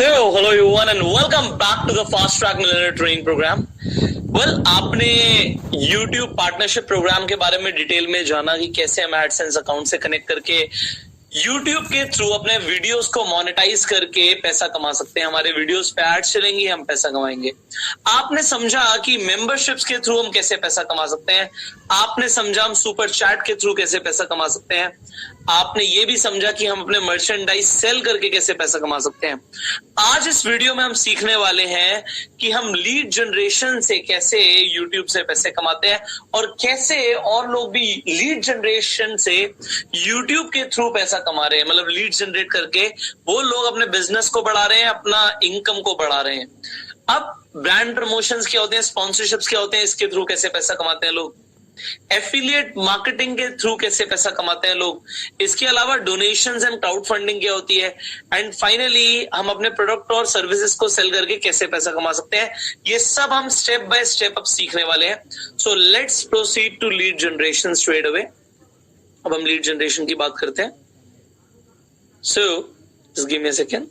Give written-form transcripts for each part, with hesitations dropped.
So, hello everyone and welcome back to the Fast Track Millionaire Training Program. आपने YouTube partnership programme के बारे में detail में जाना कि कैसे हम एडसेंस अकाउंट से कनेक्ट करके YouTube के थ्रू अपने वीडियोस को मोनेटाइज करके पैसा कमा सकते हैं। हमारे वीडियोस पे एड्स चलेंगी, हम पैसा कमाएंगे। आपने समझा कि मेंबरशिप्स के थ्रू हम कैसे पैसा कमा सकते हैं। आपने समझा हम सुपर चैट के थ्रू कैसे पैसा कमा सकते हैं। आपने ये भी समझा कि हम अपने मर्चेंडाइज सेल करके कैसे पैसा कमा सकते हैं। आज इस वीडियो में हम सीखने वाले हैं कि हम लीड जनरेशन से कैसे यूट्यूब से पैसे कमाते हैं और कैसे और लोग भी लीड जनरेशन से यूट्यूब के थ्रू पैसा कमा रहे हैं। मतलब लीड जनरेट करके वो लोग अपने बिजनेस को बढ़ा रहे हैं, अपना इनकम को बढ़ा रहे हैं। अब ब्रांड प्रमोशंस क्या होते हैं, स्पॉन्सरशिप्स क्या होते हैं, इसके थ्रू कैसे पैसा कमाते हैं लोग। एफिलिएट मार्केटिंग के थ्रू कैसे पैसा कमाते हैं लोग। इसके अलावा डोनेशंस एंड क्राउड फंडिंग क्या होती है। एंड फाइनली हम अपने प्रोडक्ट और सर्विसेज को सेल करके कैसे पैसा कमा सकते हैं। ये सब हम स्टेप बाय स्टेप अब सीखने वाले हैं। So let's proceed to lead generation straight away. अब हम लीड जनरेशन की बात करते हैं। So just give me a second.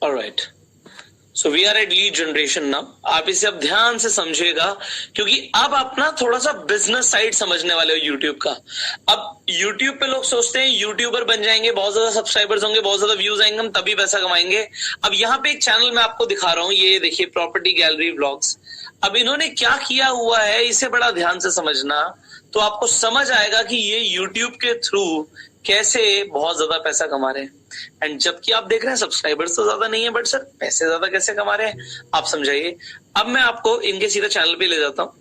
Alright, so we are at lead generation now. आप इसे अब ध्यान से समझिएगा क्योंकि अब आप ना थोड़ा सा बिजनेस साइड समझने वाले हो यूट्यूब का। अब यूट्यूब पे लोग सोचते हैं यूट्यूबर बन जाएंगे, बहुत ज्यादा सब्सक्राइबर्स होंगे, बहुत ज्यादा व्यूज आएंगे, हम तभी पैसा कमाएंगे। अब यहाँ पे एक चैनल मैं आपको दिखा रहा हूँ, ये देखिए प्रॉपर्टी गैलरी व्लॉग्स। अब इन्होंने क्या किया हुआ है इसे बड़ा ध्यान से समझना तो आपको समझ आएगा कि ये यूट्यूब के थ्रू कैसे बहुत ज्यादा पैसा कमा रहे हैं। एंड जबकि आप देख रहे हैं सब्सक्राइबर्स तो ज्यादा नहीं है, बट सर पैसे ज्यादा कैसे कमा रहे हैं आप समझाइए। अब मैं आपको इनके सीधा चैनल पे ले जाता हूँ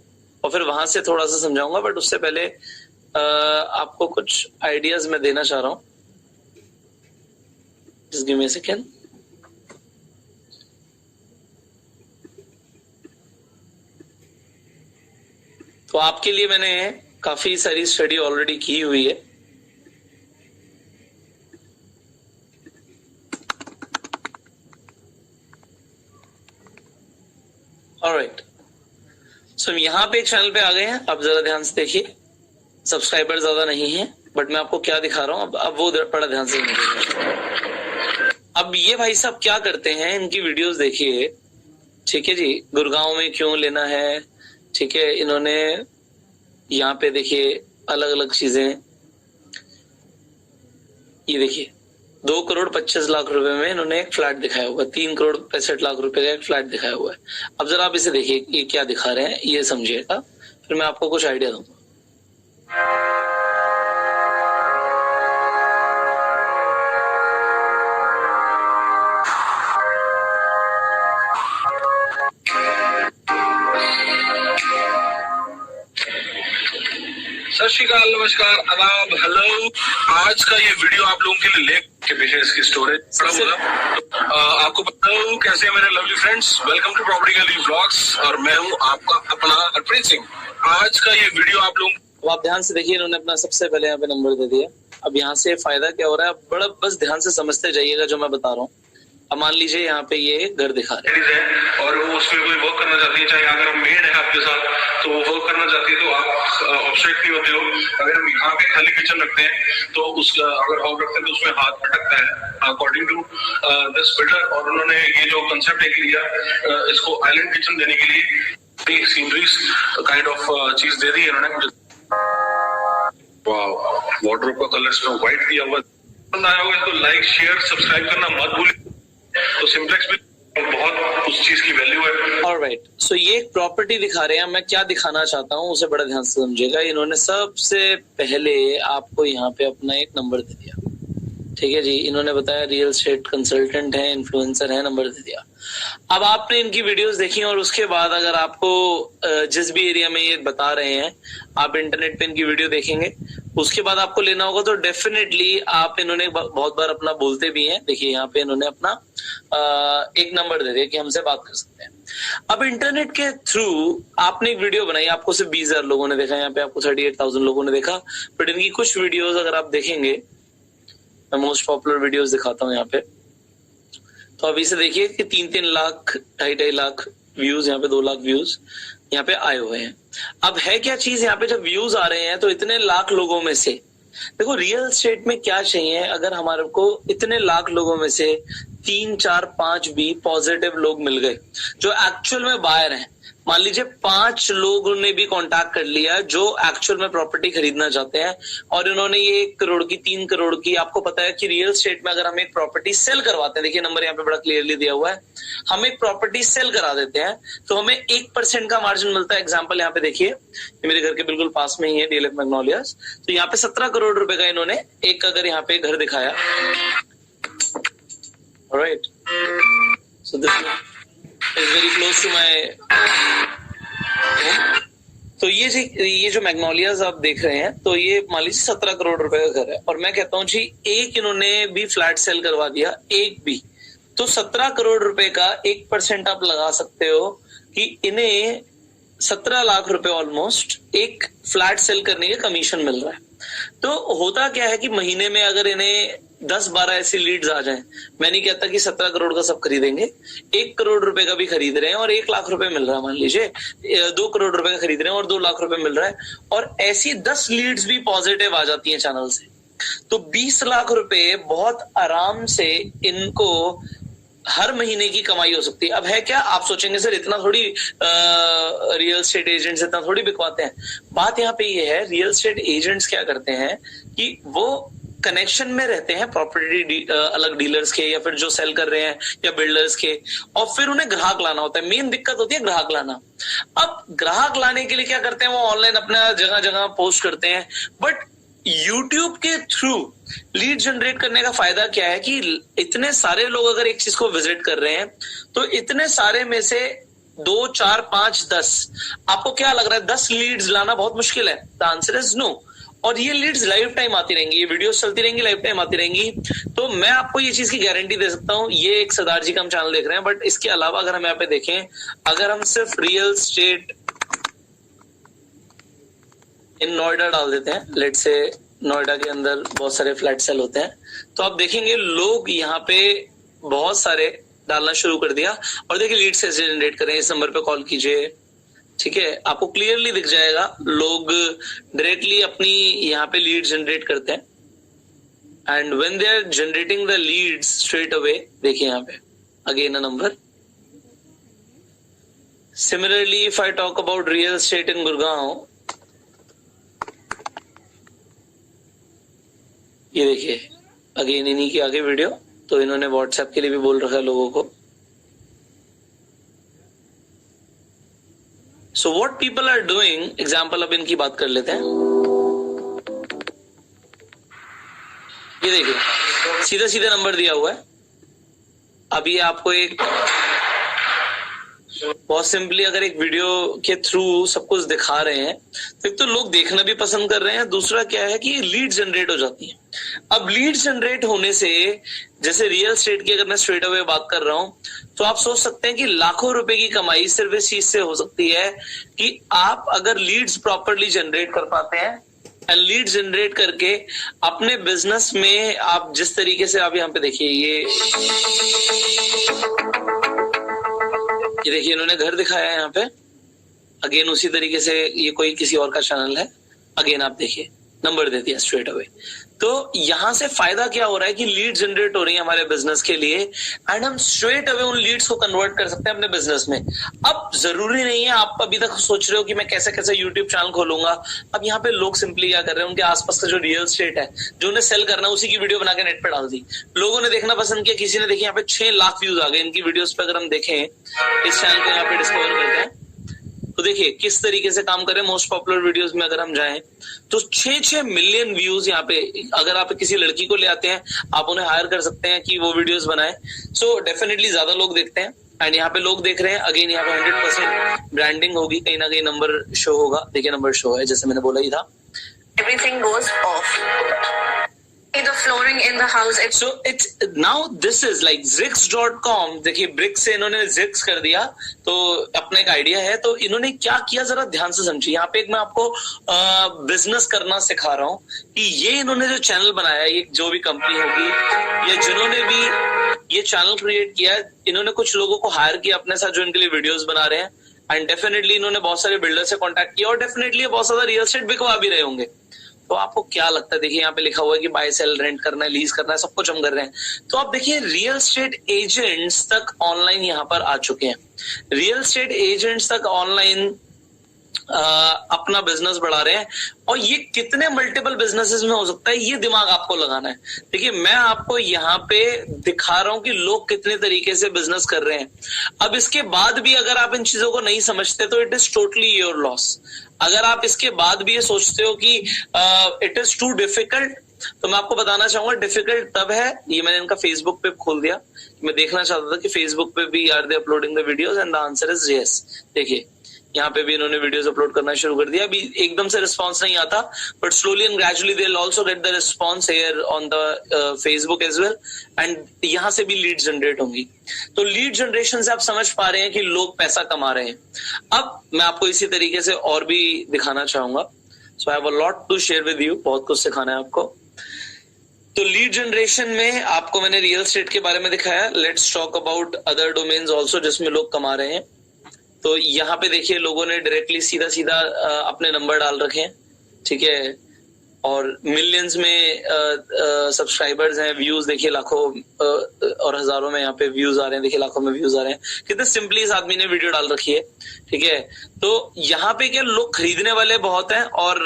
और फिर वहां से थोड़ा सा समझाऊंगा, बट उससे पहले आपको कुछ आइडियाज मैं देना चाह रहा हूँ। Just give me a second. तो आपके लिए मैंने काफी सारी स्टडी ऑलरेडी की हुई है। ऑलराइट, सो हम यहाँ पे एक चैनल पे आ गए हैं। अब जरा ध्यान से देखिए, सब्सक्राइबर ज्यादा नहीं है बट मैं आपको क्या दिखा रहा हूँ अब वो बड़ा ध्यान से देखिए। अब ये भाई साहब क्या करते हैं, इनकी वीडियोस देखिए। ठीक है जी, गुड़गांव में क्यों लेना है। ठीक है, इन्होंने यहाँ पे देखिए अलग अलग चीजें। ये देखिए 2,25,00,000 रुपए में इन्होंने एक फ्लैट दिखाया हुआ है, 3,65,00,000 रुपए का एक फ्लैट दिखाया हुआ है। अब जरा आप इसे देखिए ये क्या दिखा रहे हैं, ये समझिएगा, फिर मैं आपको कुछ आइडिया दूंगा। सत श्री अकाल, नमस्कार, आदाब, हेलो। आज का ये वीडियो आप लोगों के लिए लेक के पीछे इसकी स्टोरेज आपको पता हूँ कैसे मेरे lovely friends. Welcome to property gallery vlogs और मैं हूँ आपका अपना हरप्रीत सिंह। आज का ये वीडियो आप लोग तो आप ध्यान से देखिए, इन्होंने अपना सबसे पहले यहाँ पे नंबर दे दिया। अब यहाँ से फायदा क्या हो रहा है, बड़ा बस ध्यान से समझते जाइएगा जो मैं बता रहा हूँ। अब मान लीजिए यहाँ पे ये घर दिखा रहे हैं और वो उसमें कोई वर्क करना चाहती है, चाहे अगर हम मेड है आपके साथ तो वो वर्क करना चाहती है तो आप ऑब्स्ट्रक्ट नहीं होते हो। अगर हम यहाँ पे खाली किचन रखते हैं तो उसका अगर हॉल रखते हैं तो उसमें हाथ अटकता है अकॉर्डिंग टू दिस बिल्डर। और उन्होंने ये जो कंसेप्ट एक लिया इसको आइलैंड किचन देने के लिए सीनरीज काइंड ऑफ चीज दे दी है इन्होंने। वार्डरोब का कलर इसमें व्हाइट दिया हुआ। पसंद आया होगा तो लाइक शेयर सब्सक्राइब करना मत भूलिए। तो सिंप्लेक्स भी बहुत उस चीज की वैल्यू है। ऑलराइट, सो ये एक प्रॉपर्टी दिखा रहे हैं। मैं क्या दिखाना चाहता हूँ उसे बड़ा ध्यान से समझिएगा। इन्होंने सबसे पहले आपको यहाँ पे अपना एक नंबर दे दिया। ठीक है जी, इन्होंने बताया रियल एस्टेट कंसल्टेंट है, इन्फ्लुएंसर है, नंबर दे दिया। अब आपने इनकी वीडियोस देखी और उसके बाद अगर आपको जिस भी एरिया में ये बता रहे हैं आप इंटरनेट पे इनकी वीडियो देखेंगे, उसके बाद आपको लेना होगा तो डेफिनेटली आप इन्होंने बहुत बार अपना बोलते भी हैं। देखिए यहाँ पे इन्होंने अपना एक नंबर दे दिया कि हमसे बात कर सकते हैं। अब इंटरनेट के थ्रू आपने एक वीडियो बनाई, आपको सिर्फ 20,000 लोगों ने देखा, यहाँ पे आपको 38,000 लोगों ने देखा। बट इनकी कुछ वीडियोस अगर आप देखेंगे, मैं मोस्ट पॉपुलर वीडियोस दिखाता हूँ यहाँ पे। तो अभी से देखिए कि 3-3 लाख, 2.5 लाख व्यूज, यहाँ पे 2 लाख व्यूज यहाँ पे आए हुए हैं। अब है क्या चीज, यहाँ पे जब व्यूज आ रहे हैं तो इतने लाख लोगों में से देखो रियल एस्टेट में क्या चाहिए, अगर हमारे को इतने लाख लोगों में से 3, 4, 5 भी पॉजिटिव लोग मिल गए जो एक्चुअल में बायर हैं, मान लीजिए 5 लोगों ने भी कांटेक्ट कर लिया जो एक्चुअल में प्रॉपर्टी खरीदना चाहते हैं और इन्होंने ये 1 करोड़ की, 3 करोड़ की, आपको पता है कि रियल एस्टेट में अगर हम एक प्रॉपर्टी सेल करवाते हैं, देखिए नंबर यहाँ पे बड़ा क्लियरली दिया हुआ है, हम एक प्रॉपर्टी सेल करा देते हैं तो हमें 1% का मार्जिन मिलता है। एग्जाम्पल यहाँ पे देखिए, ये मेरे घर के बिल्कुल पास में ही है डीएलएफ मैग्नोलियाज, तो यहाँ पे 17 करोड़ रुपए का इन्होंने एक अगर यहाँ पे घर दिखाया, right, so this is very close to my, तो ये जो मैग्नोलियाज आप देख रहे हैं, तो ये मान लीजिए 17 करोड़ रुपए का घर है और मैं कहता हूँ जी एक इन्होंने भी फ्लैट सेल करवा दिया, एक भी, तो 17 करोड़ रुपए का 1% आप लगा सकते हो कि इन्हें 17 लाख रुपए ऑलमोस्ट एक फ्लैट सेल करने के कमीशन मिल रहा है। तो होता क्या है कि महीने में अगर इन्हें 10-12 ऐसी लीड्स आ जाएं, मैं नहीं कहता कि 17 करोड़ का सब खरीदेंगे, 1 करोड़ रुपए का भी खरीद रहे हैं और 1 लाख रुपए मिल रहा है, मान लीजिए 2 करोड़ रुपए का खरीद रहे हैं और 2 लाख रुपए मिल रहा है, और ऐसी 10 लीड्स भी पॉजिटिव आ जाती हैं चैनल से, तो 20 लाख रुपए बहुत आराम से इनको हर महीने की कमाई हो सकती है। अब है क्या, आप सोचेंगे सर इतना थोड़ी रियल एस्टेट एजेंट्स इतना थोड़ी बिकवाते हैं, बात यहाँ पे ये है, रियल एस्टेट एजेंट्स क्या करते हैं कि वो कनेक्शन में रहते हैं प्रॉपर्टी अलग डीलर्स के या फिर जो सेल कर रहे हैं या बिल्डर्स के, और फिर उन्हें ग्राहक लाना होता है। मेन दिक्कत होती है ग्राहक लाना। अब ग्राहक लाने के लिए क्या करते हैं, वो ऑनलाइन अपना जगह जगह पोस्ट करते हैं, बट YouTube के थ्रू लीड जनरेट करने का फायदा क्या है कि इतने सारे लोग अगर एक चीज को विजिट कर रहे हैं तो इतने सारे में से 2, 4, 5, 10, आपको क्या लग रहा है 10 लीड्स लाना बहुत मुश्किल है? The answer is no. और ये लीड्स लाइफ टाइम आती रहेंगी, ये वीडियोस चलती रहेंगी, लाइफ टाइम आती रहेंगी। तो मैं आपको ये चीज की गारंटी दे सकता हूँ, ये एक सरदार जी का हम चैनल देख रहे हैं, बट इसके अलावा अगर हम यहाँ पे देखें, अगर हम सिर्फ रियल एस्टेट इन नोएडा डाल देते हैं, लेट से नोएडा के अंदर बहुत सारे फ्लैट सेल होते हैं, तो आप देखेंगे लोग यहाँ पे बहुत सारे डालना शुरू कर दिया और देखिए लीड से जनरेट करें, इस नंबर पे कॉल कीजिए, ठीक है, आपको क्लियरली दिख जाएगा लोग डायरेक्टली अपनी यहाँ पे लीड जनरेट करते हैं। And when they are generating the leads straight away, देखिए यहाँ पे again a number. Similarly if I talk about real estate in Gurgaon, ये देखिए अगेन इन्हीं की आगे वीडियो, तो इन्होंने व्हाट्सएप के लिए भी बोल रखा है लोगों को। So what people are doing, example अब इनकी बात कर लेते हैं। ये देखिए सीधा सीधा नंबर दिया हुआ है, अभी आपको एक बहुत सिंपली अगर एक वीडियो के थ्रू सब कुछ दिखा रहे हैं तो एक तो लोग देखना भी पसंद कर रहे हैं, दूसरा क्या है कि लीड जनरेट हो जाती है। अब लीड जनरेट होने से, जैसे रियल एस्टेट की अगर मैं स्ट्रेट अवे बात कर रहा हूं, तो आप सोच सकते हैं कि लाखों रुपए की कमाई सिर्फ इस चीज से हो सकती है कि आप अगर लीड्स प्रॉपरली जनरेट कर पाते हैं, लीड जनरेट करके अपने बिजनेस में आप जिस तरीके से, आप यहाँ पे देखिए ये देखिए इन्होंने घर दिखाया है यहाँ पे, अगेन उसी तरीके से ये कोई किसी और का चैनल है, अगेन आप देखिए नंबर दे दिया स्ट्रेट अवे। तो यहां से फायदा क्या हो रहा है कि लीड जनरेट हो रही है हमारे बिजनेस के लिए, एंड हम स्ट्रेट अवे उन लीड्स को कन्वर्ट कर सकते हैं अपने बिजनेस में। अब जरूरी नहीं है, आप अभी तक सोच रहे हो कि मैं कैसे कैसे यूट्यूब चैनल खोलूंगा, अब यहाँ पे लोग सिंपली क्या कर रहे हैं, उनके आसपास का जो रियल एस्टेट है जो उन्हें सेल करना है उसी की वीडियो बना के नेट पे डाल दी, लोगों ने देखना पसंद किया, किसी ने देखी, यहाँ पे 6 लाख व्यूज आ गए इनकी वीडियोस पे। अगर हम देखें इस चैनल को यहाँ पे डिस्कवर करते हैं तो देखिए किस तरीके से काम करें। मोस्ट पॉपुलर वीडियोस में अगर हम जाएं तो 6 मिलियन व्यूज यहाँ पे। अगर आप किसी लड़की को ले आते हैं, आप उन्हें हायर कर सकते हैं कि वो वीडियोस बनाए, सो डेफिनेटली ज्यादा लोग देखते हैं। एंड यहाँ पे लोग देख रहे हैं, अगेन यहाँ पे 100% ब्रांडिंग होगी, कहीं ना कहीं नंबर शो होगा, देखिए नंबर शो है जैसे मैंने बोला ही था। Everything goes off. The flooring in the house. So it's now this is like Zix.com, देखिए ब्रिक्स से इन्होंने Zix कर दिया, तो अपना एक आइडिया है। तो इन्होंने क्या किया जरा ध्यान से समझिए। यहाँ पे एक मैं आपको बिजनेस करना सिखा रहा हूँ कि ये इन्होंने जो चैनल बनाया, ये जो भी कंपनी होगी या जिन्होंने भी ये चैनल क्रिएट किया, इन्होंने कुछ लोगों को हायर किया अपने साथ जो इनके लिए वीडियोस बना रहे हैं, एंड डेफिनेटली इन्होंने बहुत सारे बिल्डर से कॉन्टैक्ट किया और डेफिनेटली बहुत ज्यादा रियल एस्टेट बिकवा भी रहे होंगे। तो आपको क्या लगता है? देखिए यहाँ पे लिखा हुआ है कि बाय सेल, रेंट करना है, लीज करना है, सब कुछ हम कर रहे हैं। तो आप देखिए रियल एस्टेट एजेंट्स तक ऑनलाइन यहाँ पर आ चुके हैं। रियल एस्टेट एजेंट्स तक ऑनलाइन अपना बिजनेस बढ़ा रहे हैं, और ये कितने मल्टीपल बिजनेसेस में हो सकता है, ये दिमाग आपको लगाना है। देखिए मैं आपको यहाँ पे दिखा रहा हूं कि लोग कितने तरीके से बिजनेस कर रहे हैं। अब इसके बाद भी अगर आप इन चीजों को नहीं समझते तो it is totally your loss. अगर आप इसके बाद भी ये सोचते हो कि इट इज टू डिफिकल्ट, तो मैं आपको बताना चाहूंगा डिफिकल्ट तब है। ये मैंने इनका फेसबुक पे खोल दिया, मैं देखना चाहता था कि फेसबुक पे भी are they uploading the videos, and the answer is yes. देखिए यहाँ पे भी इन्होंने वीडियोस अपलोड करना शुरू कर दिया। अभी एकदम से रिस्पांस नहीं आता, but slowly and gradually they will also get the response here on the Facebook as well, and यहाँ से भी लीड जनरेट होंगी। तो लीड जनरेशन से आप समझ पा रहे हैं कि लोग पैसा कमा रहे हैं। अब मैं आपको इसी तरीके से और भी दिखाना चाहूंगा। So I have a lot to share with you, बहुत कुछ सिखाना है आपको। तो लीड जनरेशन में आपको मैंने रियल एस्टेट के बारे में दिखाया। Let's talk about other domains also जिसमें लोग कमा रहे हैं। तो यहाँ पे देखिए लोगों ने डायरेक्टली सीधा सीधा अपने नंबर डाल रखे हैं, ठीक है, और मिलियंस में सब्सक्राइबर्स हैं, व्यूज देखिए लाखों और हजारों में यहाँ पे व्यूज आ रहे हैं, देखिए लाखों में व्यूज आ रहे हैं। कितने सिंपली इस आदमी ने वीडियो डाल रखी है, ठीक है। तो यहाँ पे क्या लोग खरीदने वाले बहुत हैं, और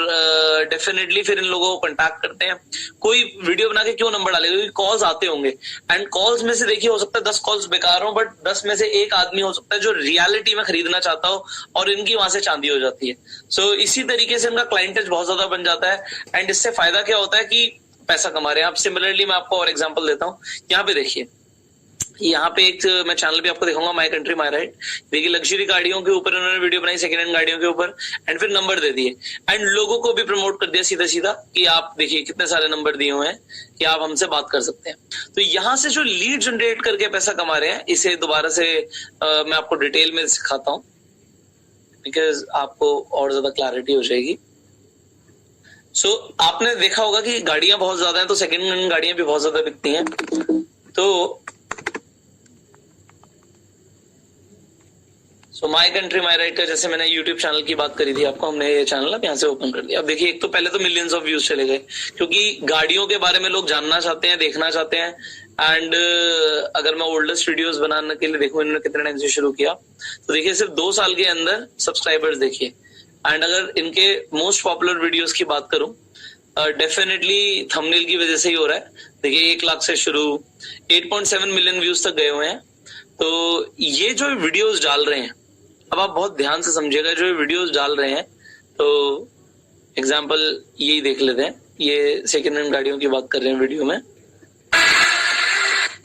डेफिनेटली फिर इन लोगों को कांटेक्ट करते हैं। कोई वीडियो बना के क्यों नंबर डालेगा, क्योंकि कॉल्स आते होंगे, एंड कॉल्स में से देखिए हो सकता है 10 कॉल्स बेकार हो, बट 10 में से एक आदमी हो सकता है जो रियलिटी में खरीदना चाहता हो, और इनकी वहां से चांदी हो जाती है। सो इसी तरीके से इनका क्लाइंटेज बहुत ज्यादा बन जाता है, एंड इससे फायदा क्या होता है कि पैसा कमा रहे हैं आप। सिमिलरली मैं आपको और एग्जांपल देता हूँ। यहाँ पे देखिए, यहाँ पे एक मैं चैनल भी आपको दिखाऊंगा, माय कंट्री माय राइट। देखिए लग्जरी गाड़ियों के ऊपर इन्होंने वीडियो बनाई, सेकंड हैंड गाड़ियों के ऊपर, एंड फिर नंबर दे दिए, एंड लोगों को भी प्रमोट कर दिया सीधा सीधा कि आप देखिए कितने सारे नंबर दिए हुए हैं कि आप हमसे बात कर सकते हैं। तो यहाँ से जो लीड जनरेट करके पैसा कमा रहे हैं, इसे दोबारा से मैं आपको डिटेल में सिखाता हूँ, बिकॉज आपको और ज्यादा क्लैरिटी हो जाएगी। सो आपने देखा होगा कि गाड़ियां बहुत ज्यादा हैं, तो सेकंड हैंड गाड़ियां भी बहुत ज्यादा बिकती हैं। तो माय कंट्री माय राइट का जैसे मैंने यूट्यूब चैनल की बात करी थी आपको, हमने ये चैनल अब यहाँ से ओपन कर दिया। अब देखिए एक तो पहले तो मिलियंस ऑफ व्यूज चले गए, क्योंकि गाड़ियों के बारे में लोग जानना चाहते हैं, देखना चाहते हैं। एंड अगर मैं ओल्डेस्ट वीडियोस बनाने के लिए देखूं इन्होंने कितने टाइम से शुरू किया, तो देखिए सिर्फ 2 साल के अंदर सब्सक्राइबर्स देखिए। एंड अगर इनके मोस्ट पॉपुलर वीडियोस की बात करूं, डेफिनेटली थंबनेल की वजह से ही हो रहा है। देखिए 1 लाख से शुरू 8.7 मिलियन व्यूज तक गए हुए हैं। तो ये जो वीडियोस डाल रहे हैं, अब आप बहुत ध्यान से समझिएगा, जो वीडियोस डाल रहे हैं, तो एग्जांपल यही देख लेते हैं। ये सेकंड हैंड गाड़ियों की बात कर रहे हैं वीडियो में।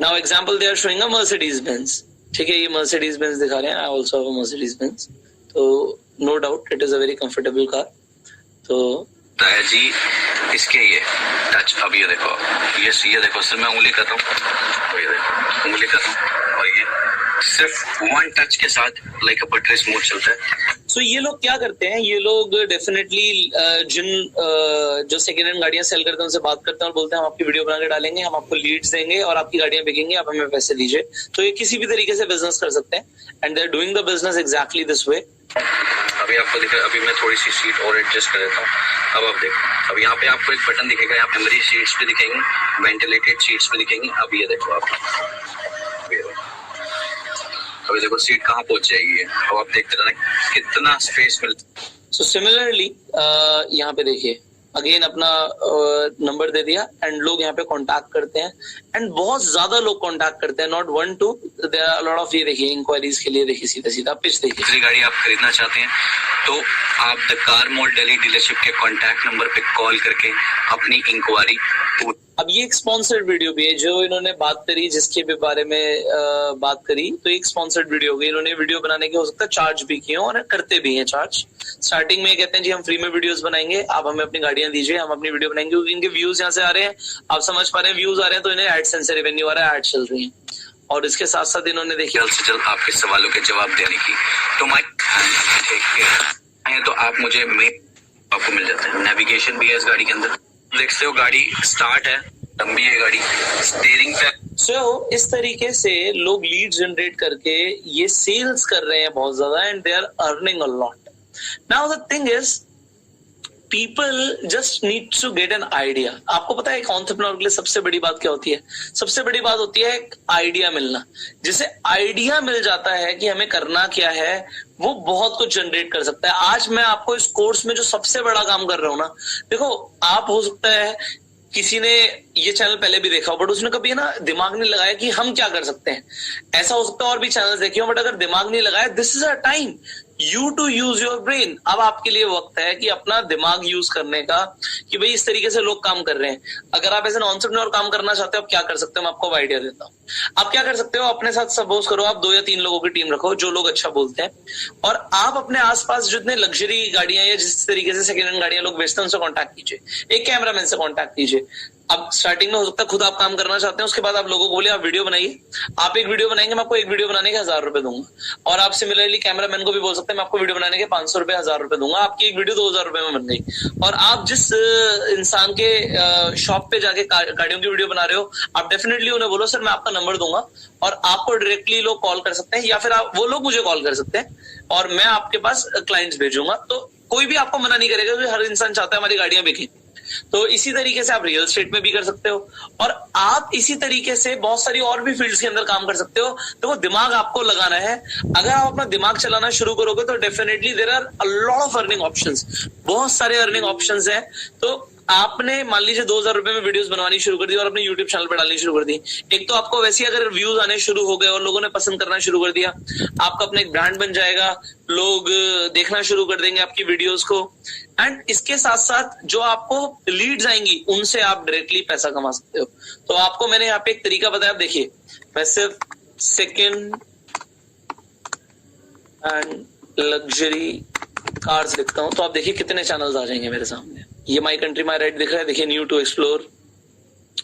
Now example they are showing a Mercedes Benz, ठीक है, ये मर्सिडीज बेंज दिखा रहे हैं। I also have a Mercedes Benz, तो no doubt it is a very comfortable car. तो जी इसके ये टच, अब ये देखो, ये देखो, सिर्फ मैं उंगली कर रहा हूँ, ये देखो उंगली कर रहा हूँ, और ये सिर्फ 1 टच के साथ लाइक अ बटरी स्मूथ चलता है। सो ये लोग क्या करते हैं, ये लोग डेफिनेटली जिन जो सेकेंड हैंड गाड़ियां सेल करते हैं उनसे बात करते हैं और बोलते हैं हम आपकी वीडियो बना के डालेंगे, हम आपको लीड्स देंगे और आपकी गाड़ियां बिकेंगी, आप हमें पैसे दीजिए। तो ये किसी भी तरीके से बिजनेस कर सकते हैं, and they are doing the business exactly this way. अभी आपको दिख रहा है, अभी मैं थोड़ी सी सीट और एडजस्ट कर देता हूँ। अब आप देखो, अब यहाँ पे आपको एक बटन दिखेगा, यहाँ पे मेमोरी सीट्स पे दिखेंगी, वेंटिलेटेड सीट्स पे दिखेंगी। अब ये देखो आप, अभी देखो सीट कहाँ पहुंच जाएगी है। अब आप देखते रहना कितना स्पेस मिलता है। सो सिमिलरली यहाँ पे देखिए अगेन अपना नंबर दे दिया, एंड लोग यहाँ पे कांटेक्ट करते हैं, एंड बहुत ज्यादा लोग कांटेक्ट करते हैं, not 1 2, there are lot of. ये देखिए इंक्वायरीज के लिए देखिए सीधा सीधा पिच देखिए। दूसरी गाड़ी आप खरीदना चाहते हैं तो आप the car mall Delhi dealership के कॉन्टैक्ट नंबर पे कॉल करके अपनी इंक्वायरी। अब ये एक स्पॉन्सर्ड वीडियो भी है जो इन्होंने बात करी, जिसके भी बारे में बात करी, तो एक स्पॉन्सर्ड वीडियो हो गई। इन्होंने वीडियो बनाने के हो सकता है चार्ज भी किए और करते भी हैं चार्ज। स्टार्टिंग में कहते हैं जी हम फ्री में वीडियोस बनाएंगे, आप हमें अपनी गाड़ियां दीजिए, हम अपनी वीडियो बनाएंगे, क्योंकि इनके व्यूज यहाँ से आ रहे हैं, आप समझ पा रहे हैं, व्यूज आ रहे हैं, तो इन्हें एडसेंस से रेवेन्यू आ रहा है, एड चल रही है। और इसके साथ साथ इन्होंने देखिए जल्द से जल्द आपके सवालों के जवाब देने की, तो तो आप मुझे आपको मिल जाता है। नेविगेशन भी है इस गाड़ी के अंदर, देखते हो गाड़ी स्टार्ट है, लंबी है गाड़ी, स्टीयरिंग पे। सो इस तरीके से लोग लीड जनरेट करके ये सेल्स कर रहे हैं बहुत ज्यादा, and they are earning a lot. Now the thing is, people just need to get an idea. आपको पता है एक एंटरप्रेन्योर के लिए सबसे बड़ी बात क्या होती है? सबसे बड़ी बात होती है एक आइडिया मिलना। जिसे आइडिया मिल जाता है कि हमें करना क्या है, वो बहुत कुछ जनरेट कर सकता है। आज मैं आपको इस कोर्स में जो सबसे बड़ा काम कर रहा हूं ना, देखो आप हो सकता है किसी ने ये चैनल पहले भी देखा हो बट उसने कभी ना दिमाग नहीं लगाया कि हम क्या कर सकते हैं। ऐसा हो सकता है और भी चैनल देखे हो बट अगर दिमाग नहीं लगाया, this is a time you to use your brain. अब आपके लिए वक्त है कि अपना दिमाग यूज करने का, कि भाई इस तरीके से लोग काम कर रहे हैं। अगर आप एज एन एंटरप्रेन्योर काम करना चाहते हो, आप क्या कर सकते हो? मैं आपको आइडिया देता हूँ। आप क्या कर सकते हो? अपने साथ सपोज करो आप 2 या 3 लोगों की टीम रखो जो लोग अच्छा बोलते हैं, और आप अपने आसपास जितने लग्जरी गाड़ियां या जिस तरीके से सेकेंड हैंड गाड़ियां लोग बेचते हैं उनसे कॉन्टैक्ट कीजिए। एक कैमरामैन से कॉन्टैक्ट कीजिए। अब स्टार्टिंग में हो सकता है खुद आप काम करना चाहते हैं, उसके बाद आप लोगों को बोले आप वीडियो बनाइए। आप एक वीडियो बनाएंगे, मैं आपको एक वीडियो बनाने के 1000 रुपए दूंगा। और आप सिमिलरली कैमरामैन को भी बोल सकते हैं मैं आपको वीडियो बनाने के 500 रुपए 1000 रुपए दूंगा। आपकी एक वीडियो 2000 रुपए में बन गई। और आप जिस इंसान के शॉप पे जाके गाड़ियों की वीडियो बना रहे हो, आप डेफिनेटली उन्हें बोलो सर मैं आपका नंबर दूंगा, और आपको डायरेक्टली लोग कॉल कर सकते हैं, या फिर वो लोग मुझे कॉल कर सकते हैं और मैं आपके पास क्लाइंट्स भेजूंगा। तो कोई भी आपको मना नहीं करेगा, क्योंकि हर इंसान चाहता है हमारी गाड़ियां बिकें। तो इसी तरीके से आप रियल एस्टेट में भी कर सकते हो, और आप इसी तरीके से बहुत सारी और भी फील्ड्स के अंदर काम कर सकते हो। तो वो दिमाग आपको लगाना है। अगर आप अपना दिमाग चलाना शुरू करोगे तो definitely there are a lot of earning options. बहुत सारे अर्निंग ऑप्शंस हैं। तो आपने मान लीजिए 2000 रुपए में वीडियोस बनवानी शुरू कर दी और अपने यूट्यूब चैनल पर डालनी शुरू कर दी। एक तो आपको वैसे ही अगर व्यूज आने शुरू हो गए और लोगों ने पसंद करना शुरू कर दिया, आपका अपना एक ब्रांड बन जाएगा, लोग देखना शुरू कर देंगे आपकी वीडियोस को। एंड इसके साथ साथ जो आपको लीड्स आएंगी उनसे आप डायरेक्टली पैसा कमा सकते हो। तो आपको मैंने यहाँ पे एक तरीका बताया। आप देखिए, मैं सिर्फ सेकंड एंड लग्जरी कार्स लिखता हूं तो आप देखिए कितने चैनल्स आ जाएंगे मेरे सामने। ये माई कंट्री माई राइड दिख रहा है, देखिए new to explore.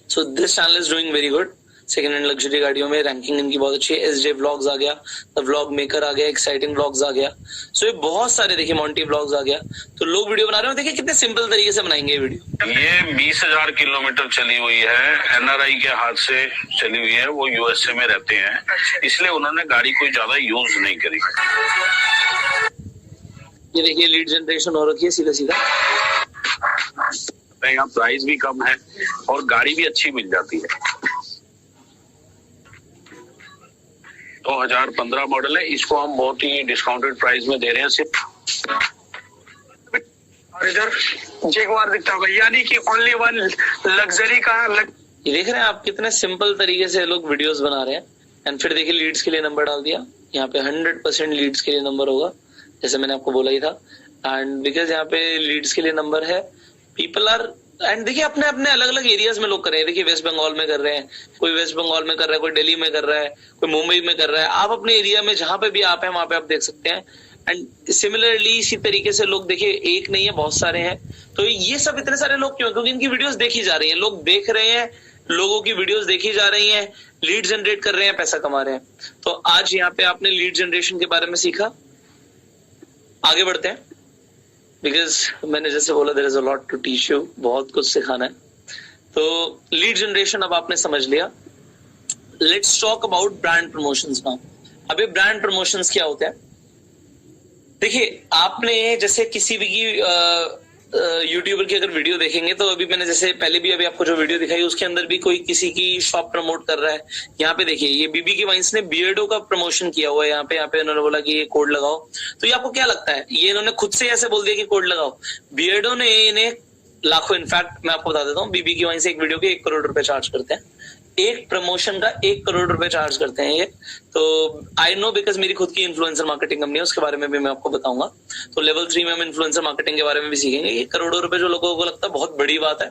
So this channel is doing very good. Second hand luxury गाड़ियों में रैंकिंग इनकी बहुत अच्छी है। एसजे व्लॉग्स आ गया, द व्लॉग मेकर आ गया, एक्साइटिंग व्लॉग्स आ गया। सो ये बहुत सारे, देखिए मॉन्टी व्लॉग्स आ गया। तो लोग वीडियो बना रहे हो, देखिए कितने सिंपल तरीके से बनाएंगे ये वीडियो। ये 20,000 किलोमीटर चली हुई है, एनआरआई के हाथ से चली हुई है। वो यूएसए में रहते हैं, इसलिए उन्होंने गाड़ी कोई ज्यादा यूज नहीं करी। ये देखिए लीड जनरेशन हो रखी है सीधा सीधा। यहाँ प्राइस भी कम है और गाड़ी भी अच्छी मिल जाती है। 2015 मॉडल है, इसको हम बहुत ही डिस्काउंटेड प्राइस में दे रहे हैं सिर्फ। और इधर जैगवार दिखता होगा, यानी कि ओनली वन लग्जरी का ये देख रहे हैं आप कितने सिंपल तरीके से लोग वीडियोस बना रहे हैं। एंड फिर देखिए लीड्स के लिए नंबर डाल दिया। यहाँ पे 100% लीड्स के लिए नंबर होगा, जैसे मैंने आपको बोला ही था। एंड बिकॉज यहाँ पे लीड्स के लिए नंबर है, पीपल आर, एंड देखिए अपने अपने अलग अलग एरियाज में लोग कर रहे हैं। देखिए वेस्ट बंगाल में कर रहे हैं, कोई वेस्ट बंगाल में कर रहा है, कोई दिल्ली में कर रहा है, कोई मुंबई में कर रहा है। आप अपने एरिया में जहां पे भी आप हैं वहां पे आप देख सकते हैं। एंड सिमिलरली इसी तरीके से लोग, देखिए एक नहीं है बहुत सारे हैं। तो ये सब इतने सारे लोग क्यों? क्योंकि इनकी वीडियोस देखी जा रही है, लोग देख रहे हैं, लोगों की वीडियोस देखी जा रही हैं, लीड जनरेट कर रहे हैं, पैसा कमा रहे हैं। तो आज यहाँ पे आपने लीड जनरेशन के बारे में सीखा। आगे बढ़ते हैं, बिकॉज मैंने जैसे बोला there is a lot to teach you, बहुत कुछ सिखाना है। तो लीड जनरेशन अब आपने समझ लिया। Let's talk about brand promotions now. अभी ब्रांड प्रमोशंस क्या होते हैं? देखिए आपने जैसे किसी भी यूट्यूबर की अगर वीडियो देखेंगे तो अभी मैंने जैसे पहले भी अभी आपको जो वीडियो दिखाई उसके अंदर भी कोई किसी की शॉप प्रमोट कर रहा है। यहाँ पे देखिए ये बीबी की वाइन्स ने बियर्डो का प्रमोशन किया हुआ है। यहाँ पे इन्होंने बोला कि ये कोड लगाओ। तो ये आपको क्या लगता है? ये इन्होंने खुद से ऐसे बोल दिया कि कोड लगाओ? बियर्डो ने इन्हें लाखों, इनफैक्ट मैं आपको बता देता हूँ, बीबी की वाइन्स एक वीडियो के 1 करोड़ रुपए चार्ज करते हैं। एक प्रमोशन का 1 करोड़ रुपए चार्ज करते हैं ये। तो आई नो बिकॉज मेरी खुद की इन्फ्लुएंसर मार्केटिंग कंपनी है, उसके बारे में भी मैं आपको बताऊंगा। तो लेवल 3 में हम इन्फ्लुएंसर मार्केटिंग के बारे में भी सीखेंगे। ये करोड़ों रुपए जो लोगों को लगता है बहुत बड़ी बात है,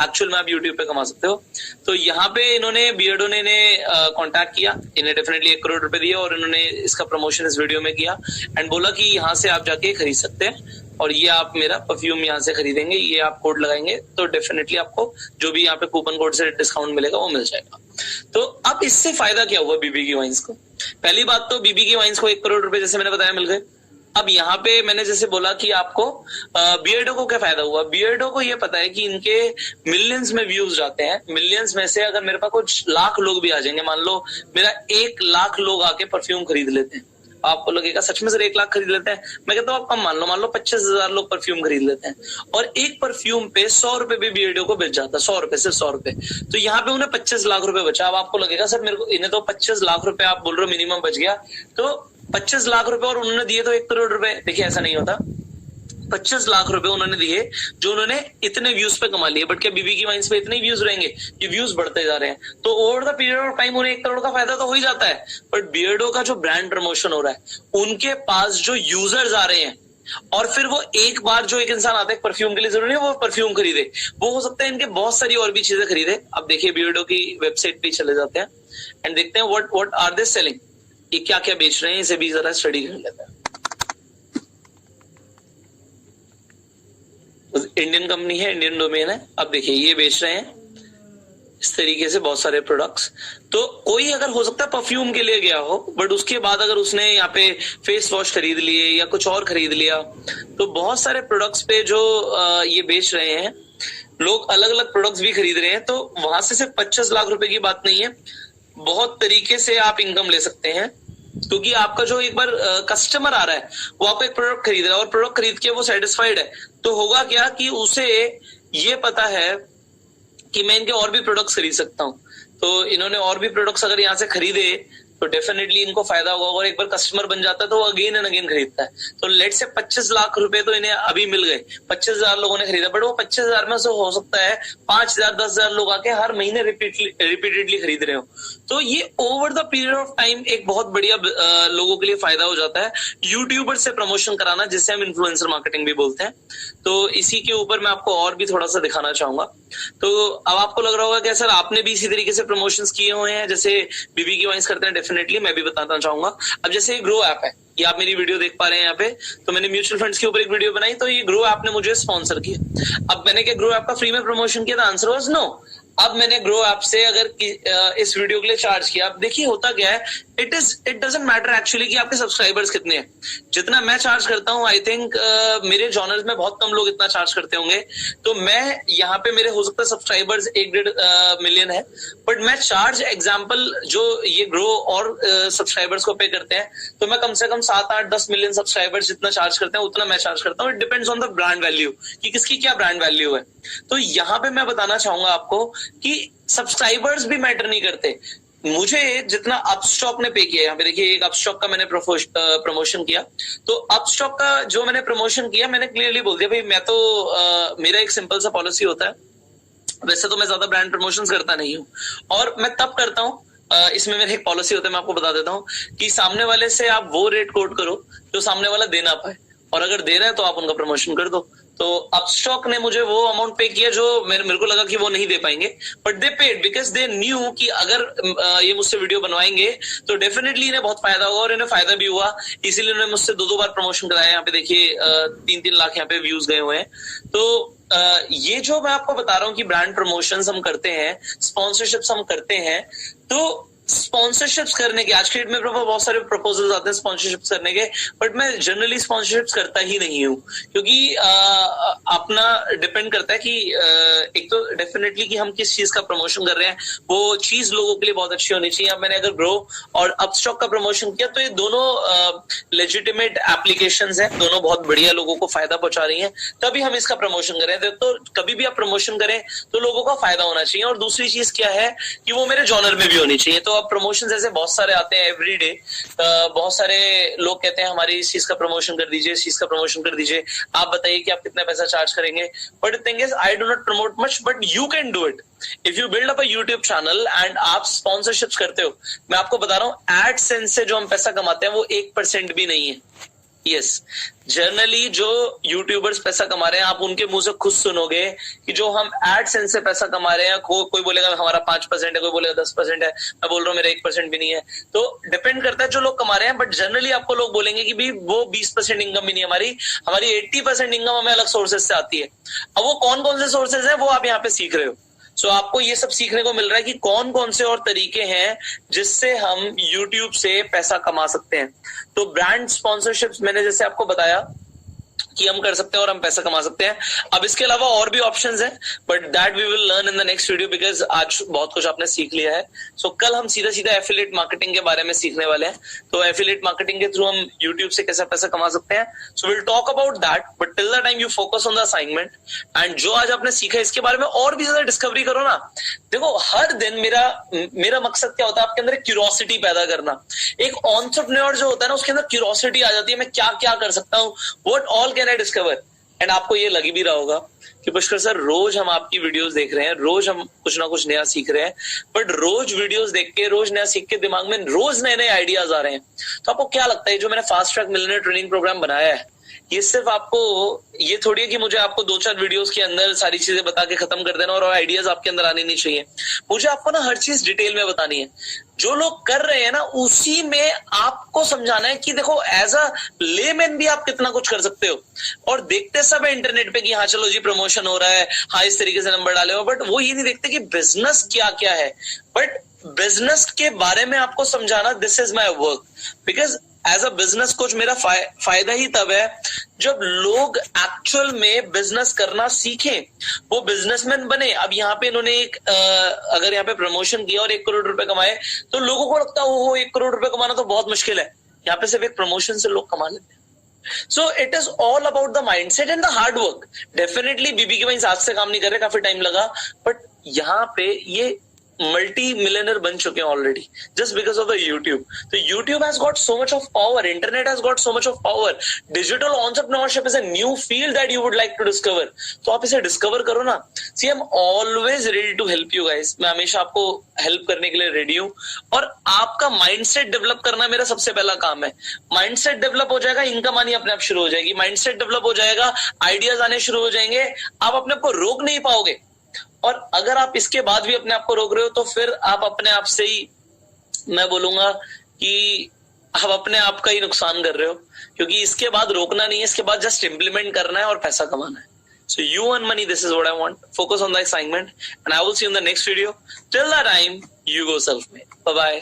एक्चुअल में आप यूट्यूब पे कमा सकते हो। तो यहाँ पे इन्होंने, बियर्डो ने कॉन्टैक्ट किया, इन्हें डेफिनेटली 1 करोड़ रुपए दिया और इन्होंने इसका प्रमोशन इस वीडियो में किया एंड बोला कि यहाँ से आप जाके खरीद सकते हैं और ये आप मेरा परफ्यूम यहाँ से खरीदेंगे, ये आप कोड लगाएंगे तो डेफिनेटली आपको जो भी यहाँ पे कूपन कोड से डिस्काउंट मिलेगा वो मिल जाएगा। तो अब इससे फायदा क्या हुआ बीबी की वाइन्स को? पहली बात तो बीबी की वाइन्स को 1 करोड़ रुपए जैसे मैंने बताया मिल गए। अब यहाँ पे मैंने जैसे बोला कि आपको बियर्डो को क्या फायदा हुआ? बियर्डो को ये पता है कि इनके मिलियंस में व्यूज जाते हैं। मिलियंस में से अगर मेरे पास कुछ लाख लोग भी आ जाएंगे, मान लो मेरा 1 लाख लोग आके परफ्यूम खरीद लेते हैं आपको लगेगा सच में सर 1 लाख खरीद लेते हैं। मैं कहता हूँ आप कम मान लो 25,000 लोग परफ्यूम खरीद लेते हैं और एक परफ्यूम पे 100 रुपए भी बियर्डो को बेच जाता है, 100 रुपए, सिर्फ 100 रुपए। तो यहाँ पे उन्हें 25 लाख रुपए बचा। अब आपको लगेगा सर मेरे को इन्हें तो 25 लाख रुपए आप बोल रहे हो मिनिमम बच गया, तो 25 लाख रुपए और उन्होंने दिए तो 1 करोड़ रुपए। देखिए ऐसा नहीं होता, 25 लाख रुपए उन्होंने दिए जो उन्होंने इतने व्यूज पे कमा लिए, बट क्या बीबी की वाइन्स पे इतने व्यूज रहेंगे? ये व्यूज बढ़ते जा रहे हैं, तो over the period of time उन्हें 1 करोड़ का फायदा तो हो ही जाता है। बट बियर्डो का जो ब्रांड प्रमोशन हो रहा है, उनके पास जो यूजर्स आ रहे हैं और फिर वो एक बार जो एक इंसान आता है परफ्यूम के लिए, जरूरी है वो परफ्यूम खरीदे, वो हो सकता है इनके बहुत सारी और भी चीजें खरीदे। अब देखिए बियर्डो की वेबसाइट पे चले जाते हैं एंड देखते हैं व्हाट आर दे सेलिंग, ये क्या क्या बेच रहे हैं, इसे भी जरा स्टडी कर लेते हैं। इंडियन कंपनी है, इंडियन डोमेन है। अब देखिए ये बेच रहे हैं इस तरीके से बहुत सारे प्रोडक्ट्स। तो कोई अगर हो सकता है परफ्यूम के लिए गया हो, बट उसके बाद अगर उसने यहाँ पे फेस वॉश खरीद लिए या कुछ और खरीद लिया, तो बहुत सारे प्रोडक्ट्स पे जो ये बेच रहे हैं लोग, अलग अलग प्रोडक्ट्स भी खरीद रहे हैं। तो वहां से सिर्फ 25 लाख रुपए की बात नहीं है, बहुत तरीके से आप इनकम ले सकते हैं, क्योंकि आपका जो एक बार कस्टमर आ रहा है वो आपको एक प्रोडक्ट खरीद रहा है और प्रोडक्ट खरीद के वो सेटिस्फाइड है, तो होगा क्या कि उसे ये पता है कि मैं इनके और भी प्रोडक्ट्स खरीद सकता हूं। तो इन्होंने और भी प्रोडक्ट्स अगर यहाँ से खरीदे तो डेफिनेटली इनको फायदा होगा, और एक बार कस्टमर बन जाता है तो वो अगेन एंड अगेन खरीदता है। तो लेट से 25 लाख रुपए तो इन्हें अभी मिल गए, 25,000 लोगों ने खरीदा, बट वो 25,000 में से हो सकता है 5,000 10,000 लोग आके हर महीने रिपीटेडली खरीद रहे हो। तो ये over the period of time एक बहुत बढ़िया लोगों के लिए फायदा हो जाता है यूट्यूबर से प्रमोशन कराना, जिससे हम इन्फ्लुएंसर मार्केटिंग भी बोलते हैं। तो इसी के ऊपर मैं आपको और भी थोड़ा सा दिखाना चाहूंगा। तो अब आपको लग रहा होगा कि सर आपने भी इसी तरीके से प्रमोशंस किए हुए हैं जैसे बीबी की वाइन्स करते हैं। डेफिनेटली मैं भी बताना चाहूंगा। अब जैसे ग्रो ऐप है, ये आप मेरी वीडियो देख पा रहे हैं यहाँ पे, तो मैंने म्यूचुअल फंड्स के ऊपर एक वीडियो बनाई, तो ये ग्रो ऐप ने मुझे स्पॉन्सर किया। अब मैंने क्या ग्रो ऐप का फ्री में प्रमोशन किया? था आंसर वाज नो। अब मैंने ग्रो ऐप से अगर इस वीडियो के लिए चार्ज किया, अब देखिए होता क्या है, इट डजंट मैटर एक्चुअली कि आपके सब्सक्राइबर्स कितने हैं। जितना मैं चार्ज करता हूं, आई थिंक मेरे जॉनर्स में बहुत कम लोग इतना चार्ज करते होंगे। तो मैं यहाँ पे मेरे हो सकता है सब्सक्राइबर्स 1-1.5 मिलियन है, बट मैं चार्ज एग्जाम्पल जो ये ग्रो और सब्सक्राइबर्स को पे करते हैं, तो मैं कम से कम 7-8-10 मिलियन सब्सक्राइबर्स जितना चार्ज करते हैं उतना मैं चार्ज करता हूँ। It depends on the brand value कि किसकी क्या ब्रांड वैल्यू है। तो यहाँ पे मैं बताना चाहूंगा आपको कि सब्सक्राइबर्स भी मैटर नहीं करते। मुझे जितना अपस्टॉक ने पे किया, यहाँ पे देखिए एक अपस्टॉक का मैंने प्रमोशन किया, तो अपस्टॉक का जो मैंने प्रमोशन किया, मैंने क्लियरली बोल दिया भाई मैं तो मेरा एक सिंपल सा पॉलिसी होता है, वैसे तो मैं ज्यादा ब्रांड प्रमोशंस करता नहीं हूँ, और मैं तब करता हूँ इसमें मेरा एक पॉलिसी होता है, मैं आपको बता देता हूँ कि सामने वाले से आप वो रेट कोट करो जो सामने वाला दे ना पाए, और अगर दे रहा है तो आप उनका प्रमोशन कर दो। तो अपस्टॉक ने मुझे वो अमाउंट पे किया जो मेरे को लगा कि वो नहीं दे पाएंगे, but they paid because they knew कि अगर ये मुझसे वीडियो बनवाएंगे तो डेफिनेटली इन्हें बहुत फायदा होगा, और इन्हें फायदा भी हुआ, इसीलिए उन्होंने मुझसे 2-2 बार प्रमोशन कराया। यहाँ पे देखिए 3-3 लाख यहाँ पे व्यूज गए हुए हैं। तो ये जो मैं आपको बता रहा हूँ कि ब्रांड प्रमोशंस हम करते हैं, स्पॉन्सरशिप्स हम करते हैं, तो स्पॉन्सरशिप्स करने के आज के डेट में बहुत सारे प्रपोजल्स आते हैं स्पॉन्सरशिप्स करने के, बट मैं जनरली स्पॉन्सरशिप्स करता ही नहीं हूँ, क्योंकि अपना डिपेंड करता है कि एक तो डेफिनेटली कि हम किस चीज का प्रमोशन कर रहे हैं, वो चीज लोगों के लिए बहुत अच्छी होनी चाहिए। अब मैंने अगर ग्रो और अपस्टॉक का प्रमोशन किया, तो ये दोनों लेजिटिमेट एप्लीकेशंस हैं, दोनों बहुत बढ़िया लोगों को फायदा पहुंचा रही हैं, तभी हम इसका प्रमोशन कर रहे हैं। तो कभी भी आप प्रमोशन करें तो लोगों का फायदा होना चाहिए, और दूसरी चीज क्या है कि वो मेरे जॉनर में भी होनी चाहिए। तो अब प्रमोशन ऐसे बहुत सारे आते हैं एवरी डे, बहुत सारे लोग कहते हैं हमारी इस चीज का प्रमोशन कर दीजिए, इस चीज का प्रमोशन कर दीजिए, आप बताइए कि आप कितना पैसा चार्ज करेंगे। But thing is I do not promote much, but you can do it if you build up a YouTube channel and आप स्पॉन्सरशिप्स करते हो। मैं आपको बता रहा हूँ एडसेंस से जो हम पैसा कमाते हैं वो 1% भी नहीं है। यस, जनरली जो यूट्यूबर्स पैसा कमा रहे हैं, आप उनके मुंह से खुद सुनोगे कि जो हम एडसेंस से पैसा कमा रहे हैं, कोई बोलेगा हमारा 5% है, कोई बोलेगा 10% है, मैं बोल रहा हूँ मेरा 1% भी नहीं है। तो डिपेंड करता है जो लोग कमा रहे हैं, बट जनरली आपको लोग बोलेंगे कि भाई वो 20% इनकम भी नहीं है, हमारी 80% इनकम हमें अलग सोर्सेज से आती है। अब वो कौन कौन से सोर्सेज है वो आप यहाँ पे सीख रहे हो। सो आपको ये सब सीखने को मिल रहा है कि कौन कौन से और तरीके हैं जिससे हम YouTube से पैसा कमा सकते हैं। तो ब्रांड स्पॉन्सरशिप्स मैंने जैसे आपको बताया कि हम कर सकते हैं और हम पैसा कमा सकते हैं। अब इसके अलावा और भी ऑप्शंस हैं, but that we will learn in the next video, because आज बहुत कुछ आपने सीख लिया है। सो कल हम सीधा सीधा एफिलिएट मार्केटिंग के बारे में सीखने वाले हैं। तो एफिलिएट मार्केटिंग के थ्रू हम यूट्यूब से कैसे पैसा कमा सकते हैं, so will talk about that, but till the time you focus on the assignment. And जो आज आपने सीखा इसके बारे में और भी ज्यादा डिस्कवरी करो ना। देखो हर दिन मेरा मकसद क्या होता है, आपके अंदर एक क्यूरोसिटी पैदा करना। एक एंटरप्रेन्योर जो होता है ना, उसके अंदर क्यूरोसिटी आ जाती है, मैं क्या क्या कर सकता हूँ, what all can I discover. And आपको ये लगी भी रहा होगा कि पुष्कर सर रोज हम आपकी वीडियोस देख रहे हैं, रोज हम कुछ ना कुछ नया सीख रहे हैं, बट रोज वीडियोस देख के, रोज नया सीख के दिमाग में रोज नए नए आइडियाज आ रहे हैं। तो आपको क्या लगता है जो मैंने fast track millionaire training program बनाया है, ये सिर्फ आपको ये थोड़ी है कि मुझे आपको 2-4 वीडियोस के अंदर सारी चीजें बता के खत्म कर देना और आइडियाज आपके अंदर आने नहीं चाहिए। मुझे आपको ना हर चीज डिटेल में बतानी है। जो लोग कर रहे हैं ना, उसी में आपको समझाना है कि देखो एज अ लेमैन भी आप कितना कुछ कर सकते हो। और देखते सब है इंटरनेट पे कि हाँ चलो जी प्रमोशन हो रहा है, हाँ इस तरीके से नंबर डाले हो, बट वो ये नहीं देखते कि बिजनेस क्या क्या है। बट बिजनेस के बारे में आपको समझाना, this is my work, because as a business coach मेरा फायदा ही तब है जब लोग एक्चुअल में बिजनेस करना सीखें, वो बिजनेसमैन बने। अब यहाँ पे इन्होंने अगर यहाँ पे प्रमोशन किया और 1 करोड़ रुपए कमाए, तो लोगों को लगता है वो 1 करोड़ रुपए कमाना तो बहुत मुश्किल है। यहाँ पे सिर्फ एक प्रमोशन से लोग कमा लेते हैं। So it is all about the mindset and the hard work. Definitely बीबी के वहीं आज से काम नहीं कर रहे, काफी टाइम लगा, बट यहाँ पे ये मल्टी मिलियनर बन चुके हैं already just because of the YouTube. तो YouTube has got so much of power, internet has got so much of power. Digital entrepreneurship is a new field that you would like to discover. तो आप इसे discover करो ना। See I am always ready to help you guys. मैं हमेशा आपको help करने के लिए रेडी हूं, और आपका माइंडसेट डेवलप करना मेरा सबसे पहला काम है। माइंडसेट डेवलप हो जाएगा, इनकम आनी अपने आप शुरू हो जाएगी। माइंडसेट डेवलप हो जाएगा, आइडियाज आने शुरू हो जाएंगे, आप अपने आप को रोक नहीं पाओगे। और अगर आप इसके बाद भी अपने आप को रोक रहे हो, तो फिर आप अपने आप से ही, मैं बोलूंगा कि आप अपने आप का ही नुकसान कर रहे हो, क्योंकि इसके बाद रोकना नहीं है, इसके बाद जस्ट इंप्लीमेंट करना है और पैसा कमाना है। So you earn money, this is what I want. Focus on the assignment and I will see you in the next video. Till that time, you go self made. Bye bye.